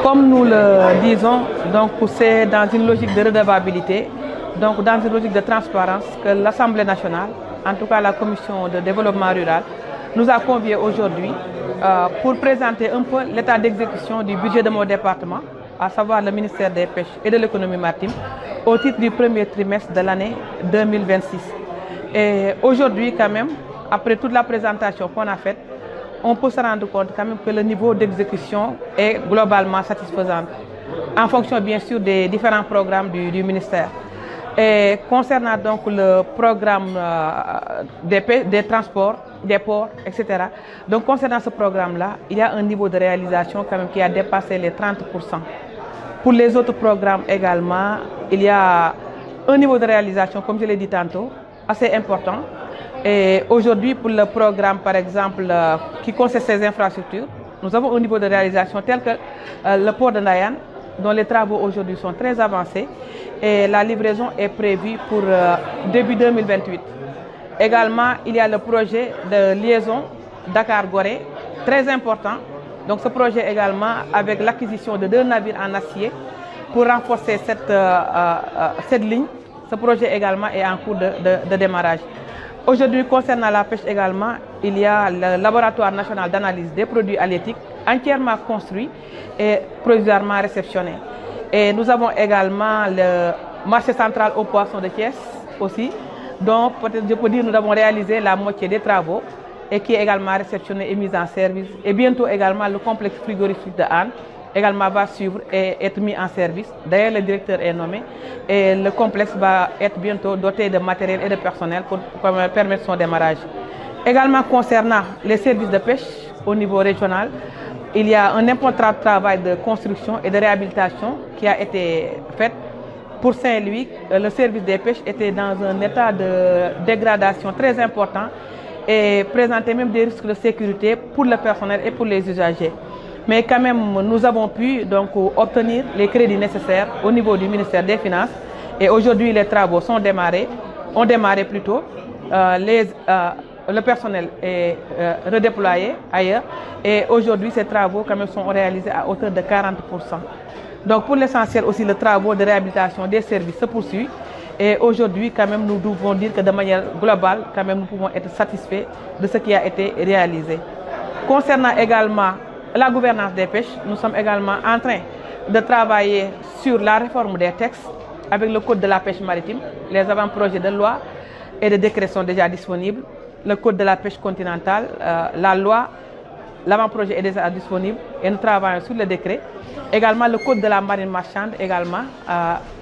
Comme nous le disons, donc c'est dans une logique de redevabilité, donc dans une logique de transparence que l'Assemblée nationale, en tout cas la Commission de développement rural, nous a conviés aujourd'hui pour présenter un peu l'état d'exécution du budget de mon département, à savoir le ministère des Pêches et de l'économie maritime, au titre du premier trimestre de l'année 2026. Et aujourd'hui, quand même, après toute la présentation qu'on a faite, on peut se rendre compte quand même que le niveau d'exécution est globalement satisfaisant, en fonction bien sûr des différents programmes du ministère. Et concernant donc le programme des transports, des ports, etc. Donc concernant ce programme-là, il y a un niveau de réalisation quand même qui a dépassé les 30%. Pour les autres programmes également, il y a un niveau de réalisation, comme je l'ai dit tantôt, assez important. Et aujourd'hui, pour le programme, par exemple, qui concerne ces infrastructures, nous avons un niveau de réalisation tel que le port de Ndayane, dont les travaux aujourd'hui sont très avancés et la livraison est prévue pour début 2028. Également, il y a le projet de liaison Dakar-Gorée, très important. Donc ce projet également, avec l'acquisition de 2 navires en acier pour renforcer cette ligne, ce projet également est en cours de démarrage. Aujourd'hui, concernant la pêche également, il y a le laboratoire national d'analyse des produits halieutiques entièrement construit et provisoirement réceptionné. Et nous avons également le marché central aux poissons de Thiès aussi, dont peut-être je peux dire nous avons réalisé la moitié des travaux et qui est également réceptionné et mis en service. Et bientôt également le complexe frigorifique de Hann également va suivre et être mis en service. D'ailleurs, le directeur est nommé et le complexe va être bientôt doté de matériel et de personnel pour permettre son démarrage. Également concernant les services de pêche au niveau régional, il y a un important travail de construction et de réhabilitation qui a été fait. Pour Saint-Louis, le service des pêches était dans un état de dégradation très important et présentait même des risques de sécurité pour le personnel et pour les usagers. Mais quand même, nous avons pu donc obtenir les crédits nécessaires au niveau du ministère des Finances. Et aujourd'hui, les travaux ont démarré plutôt. Le personnel est redéployé ailleurs. Et aujourd'hui, ces travaux quand même sont réalisés à hauteur de 40%. Donc pour l'essentiel aussi, le travail de réhabilitation des services se poursuit. Et aujourd'hui, quand même, nous devons dire que de manière globale, quand même, nous pouvons être satisfaits de ce qui a été réalisé. Concernant également la gouvernance des pêches, nous sommes également en train de travailler sur la réforme des textes avec le code de la pêche maritime. Les avant-projets de loi et de décrets sont déjà disponibles. Le code de la pêche continentale, la loi, l'avant-projet est déjà disponible et nous travaillons sur le décret. Également le code de la marine marchande, également,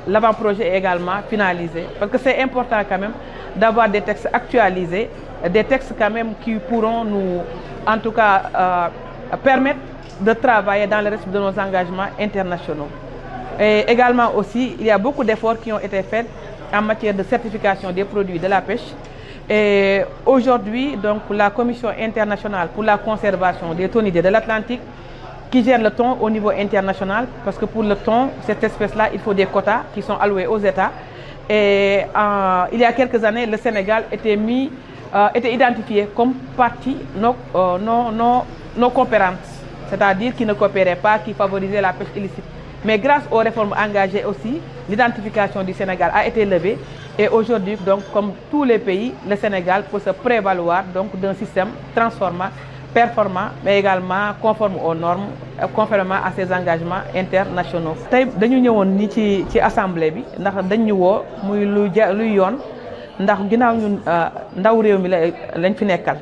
l'avant-projet est également finalisé. Parce que c'est important quand même d'avoir des textes actualisés, des textes quand même qui pourront nous, en tout cas, permettre de travailler dans le respect de nos engagements internationaux. Et également aussi, il y a beaucoup d'efforts qui ont été faits en matière de certification des produits de la pêche. Et aujourd'hui, donc, la Commission internationale pour la conservation des thonidés de l'Atlantique, qui gère le thon au niveau international, parce que pour le thon, cette espèce-là, il faut des quotas qui sont alloués aux États. Et il y a quelques années, le Sénégal était identifié comme partie non coopérante, c'est-à-dire qui ne coopérait pas, qui favorisait la pêche illicite. Mais grâce aux réformes engagées aussi, l'identification du Sénégal a été levée. Et aujourd'hui, donc, comme tous les pays, le Sénégal peut se prévaloir d'un système transformant, performant, mais également conforme aux normes, conformément à ses engagements internationaux. Tey dañu ñëwoon ni ci assemblée bi ndax dañ ñu woo muy luy yoon ndax ginnaaw ñun ndaw réew mi lañ fi nekkal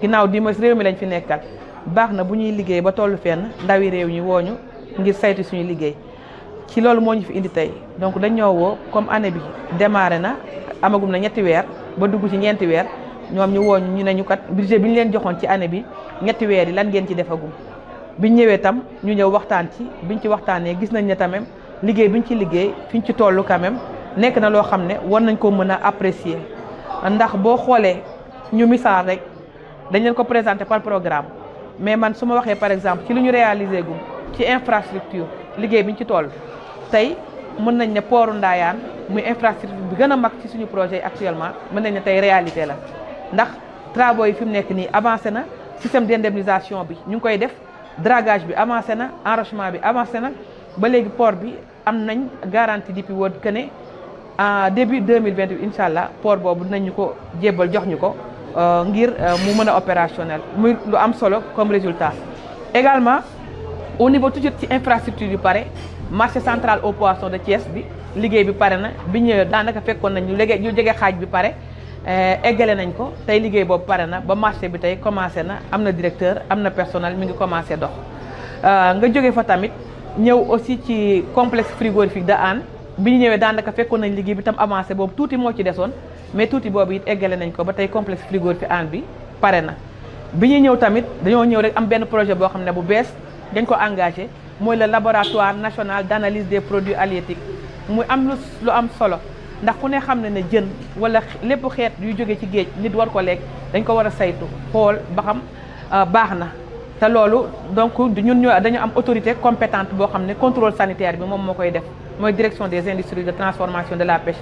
ginnaaw di réew mi lañ fi nekkal baax na bu ñuy liggéey ba tollu fenn ndawi réew ñi wooñu ngir saytu suñu liggéey ci loolu moo ñu fi indi tey. Donc dañ ñoo woo comme année bi démarré na amagum na ñetti weer ba dugg ci ñeenti weer ñoom ñu wooñu ñu ne ñu kat budget bi ñu leen joxoon ci année bi ñetti weer yi lan ngeen ci defagum. biñ ñëwee tam ñu ñëw waxtaan ci biñ ci waxtaanee gis nañ ne tamit liggéey biñ ci liggéey fiñ ci tollu quand même nekk na loo xam ne war nañ ko mën a apprécier ndax boo xoolee ñu misaal rek dañ leen ko présenter par programme. Mais man su ma waxee par exemple ci lu ñu réalisé gum ci infrastructure liggéey biñ ci toll tey mën nañ ne pooru Ndayane muy infrastructure bi gën a mag ci suñu projet actuellement mën nañ ne tey réalité la ndax travaux yi fi mu nekk nii avancé na système d'indemnisation bi ñu ngi koy def dragage bi avancé na enrochement bi avancé na ba léegi port bi am nañ garantie depuis woon que ne en début 2028 incha allah port boobu dinañu ko jébbal jox ñu ko ngir mu mën a opérationnel muy lu am solo comme résultat. Également au niveau toujours ci infrastructure yu pare marché central au poisson de Thiès bi liggéey bi pare na bi ñëwee daanaka fekkoon nañ ñu jege xaaj bi pare eggale nañ ko tey liggéey boobu pare na ba marché bi tey commencé na am na directeur am na personnel mi ngi commencé dox. nga jóge fa tamit ñëw aussi ci complexe frigorifique de Hann bi ñu ñëwee daanaka fekkoon nañ liggéey bi tam avancé boobu tuuti moo ci desoon mais tuuti boobu it eggale nañ ko ba tey complexe frigorifique Hann bi pare na. bi ñuy ñëw tamit dañoo ñëw rek am benn projet boo xam ne bu bees dañ ko engagé mooy le laboratoire national d'analyse des produits halieutiques muy am lu am solo ndax ku ne xam ne jën wala lépp xeet yu jóge ci géej nit war ko lekk dañ ko war a saytu xool ba xam baax na te loolu donc ñun dañu am autorité compétente boo xam ne contrôle sanitaire bi moom moo koy def mooy direction des industries de transformation de la pêche.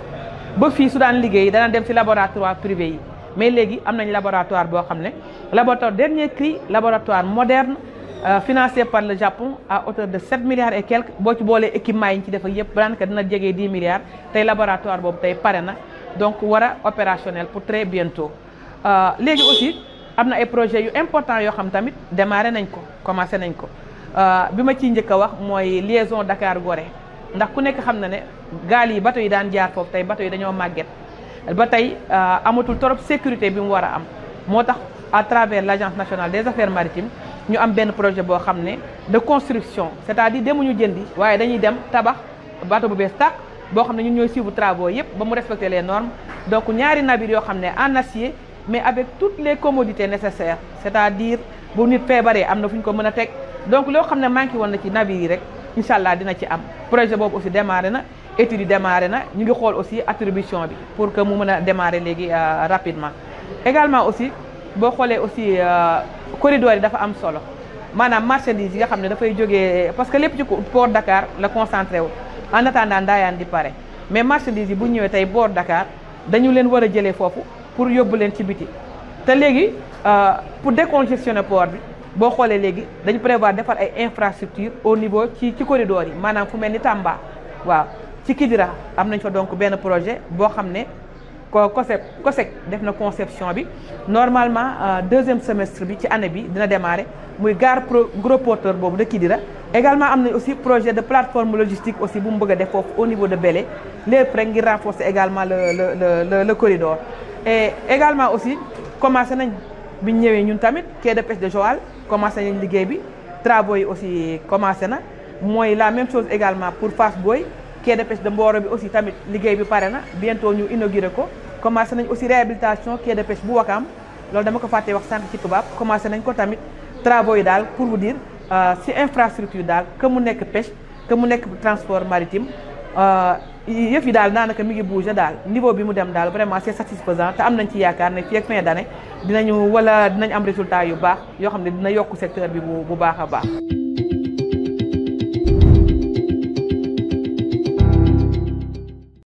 ba fii su daan liggéey dana dem ci laboratoire privé yi mais léegi am nañ laboratoire boo xam ne laboratoire dernier cri laboratoire moderne financé par le Japon à hauteur de 7 milliards et quelques boo ci boolee équipement yi ñu ci def yëpp daanaka dina jege 10 milliards tey laboratoire boobu tey pare na donc war a opérationnel pour très bientôt. léegi aussi am na ay projets yu important yoo xam tamit démarré nañ ko commencé nañ ko bi ma ciy njëkk a wax mooy liaison Dakar Gorée ndax ku nekk xam na ne gaal yi bateau yi daan jaar foofu tey bateau yi dañoo màgget ba tey amatul trop sécurité bi mu war a am moo tax à travers l'agence nationale des affaires maritimes ñu am benn projet boo xam ne de construction c'est-à-dire demuñu jëndi waaye dañuy dem tabax bateau bu bees tàq boo xam ne ñun ñooy suivre travaux yëpp ba mu respecter les normes donc ñaari navires yoo xam ne en acier mais avec toutes les commodités nécessaires c'est-à-dire bu nit feebaree am na fu ñu ko mën a teg donc loo xam ne manqué woon na ci navires yi rek incha allah dina ci am projet boobu aussi démarré na étude yi démarré na ñu ngi xool aussi attribution bi pour que mu mën a démarrer léegi rapidement. également aussi boo xoolee aussi corridor yi dafa am solo maanaam marchandises yi nga xam ne dafay jógee parce que lépp ci port Dakar la concentré wu en attendant Ndayane di pare mais marchandises yi bu ñëwee tey port Dakar dañu leen war a jëlee foofu pour yóbbu leen ci biti te léegi pour décongestionner port bi boo xoolee léegi dañu prévoir defar ay infrastructures au niveau ci corridor yi maanaam fu mel ni Tamba waaw ci Kidira am nañ fa donc benn projet boo xam ne COSEC def na conception bi normalement deuxième semestre bi ci année bi dina démarrer muy gare gros porteur boobu de Kidira. également am nañ aussi projet de plateforme logistique aussi bu mu bëgg a def foofu au niveau de Bélé lépp rek ngir renforcer également le corridor. et également aussi commencé nañ bi ñu ñëwee ñun tamit quai de pêche de Joal commencé nañ liggéey bi travaux yi aussi commencé na mooy la même chose également pour Fass Boye quai de pêche de Mboro bi aussi tamit liggéey bi pare na bientôt ñu inauguré ko. commencé nañ aussi réhabilitation quai de pêche bu Wakam loolu dama ko fàttee wax sànq ci tubaab commencé nañ ko tamit travaux yi daal pour vous dire ci infrastructure daal que mu nekk pêche que mu nekk transport maritime yëf yi daal daanaka mi ngi bouger daal niveau bi mu dem daal vraiment c'est satisfaisant te am nañ ci yaakaar ne fii ak fin d'année dinañ am résultat yu baax yoo xam ne dina yokk secteur bi bu baax a baax.